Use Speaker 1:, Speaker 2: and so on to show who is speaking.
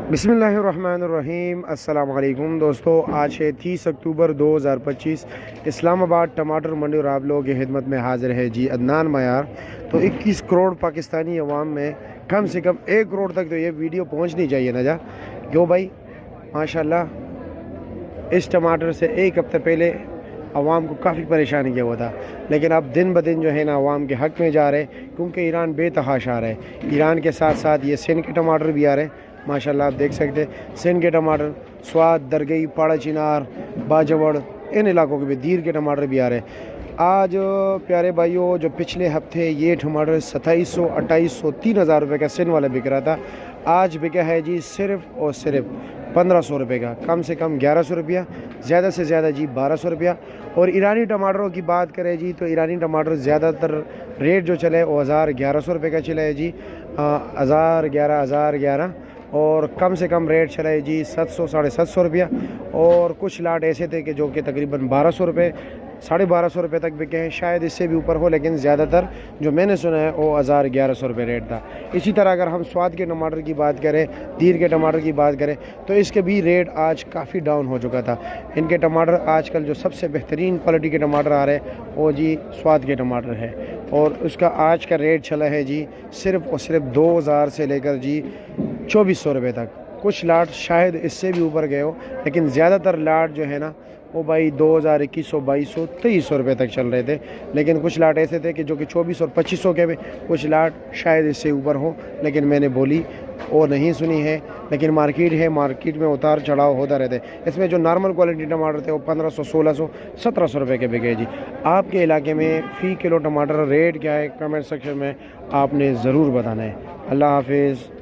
Speaker 1: बिस्मिल्लाहिर्रहमानिर्रहीम। अस्सलाम वालेकुम दोस्तों, आज है 30 अक्टूबर 2025। इस्लामाबाद टमाटर मंडी और आप लोगों की खिदमत में हाजिर है जी अदनान मयार। तो 21 करोड़ पाकिस्तानी अवाम में कम से कम 1 करोड़ तक तो ये वीडियो पहुंचनी चाहिए ना जा। क्यों भाई, माशाल्लाह इस टमाटर से एक हफ्ते पहले अवाम को काफ़ी परेशानी किया हुआ था, लेकिन अब दिन ब दिन जो है ना अवाम के हक़ में जा रहे, क्योंकि ईरान बेतहाशा आ रहा है। ईरान के साथ साथ ये सिंध के टमाटर भी आ रहे हैं। माशाल्लाह आप देख सकते हैं सिंध के टमाटर, स्वाद, दरगई, पाड़ा चिनार, बाजवड़, इन इलाकों के भी दीर के टमाटर भी आ रहे हैं। आज प्यारे भाइयों, जो पिछले हफ्ते ये टमाटर 2700, 2800, 3000 रुपये का सिंध वाला बिक रहा था, आज बिका है जी सिर्फ़ और सिर्फ 1500 रुपये का। कम से कम 1100 रुपया, ज़्यादा से ज़्यादा जी 1200 रुपया। और ईरानी टमाटरों की बात करें जी, तो ईरानी टमाटर ज़्यादातर रेट जो चले वो 1100 रुपये का चला है जी। 1011 और कम से कम रेट चला है जी 700, 750 रुपया। और कुछ लाट ऐसे थे कि जो कि तकरीबन 1200 रुपये, 1250 रुपये तक बिके हैं, शायद इससे भी ऊपर हो, लेकिन ज़्यादातर जो मैंने सुना है वो 1100 रुपये रेट था। इसी तरह अगर हम स्वाद के टमाटर की बात करें, दीर के टमाटर की बात करें, तो इसके भी रेट आज काफ़ी डाउन हो चुका था। इनके टमाटर आजकल जो सबसे बेहतरीन क्वालिटी के टमाटर आ रहे हैं वो जी स्वाद के टमाटर है, और उसका आज का रेट चला है जी सिर्फ़ और सिर्फ 2000 से लेकर जी 2400 रुपये तक। कुछ लाट शायद इससे भी ऊपर गए हो, लेकिन ज़्यादातर लाट जो है ना वो भाई 2000, 2100, 2200, 2300 रुपये तक चल रहे थे। लेकिन कुछ लाट ऐसे थे कि जो कि 2400 और 2500 के भी, कुछ लाट शायद इससे ऊपर हो, लेकिन मैंने बोली वो नहीं सुनी है। लेकिन मार्केट है, मार्केट में उतार चढ़ाव होता रहता है। इसमें जो नॉर्मल क्वालिटी टमाटर थे वो 1500, 1600, 1700 रुपये के बिके जी। आपके इलाके में फ़ी किलो टमाटर रेट क्या है, कमेंट सेक्शन में आपने ज़रूर बताना है। अल्लाह हाफिज़।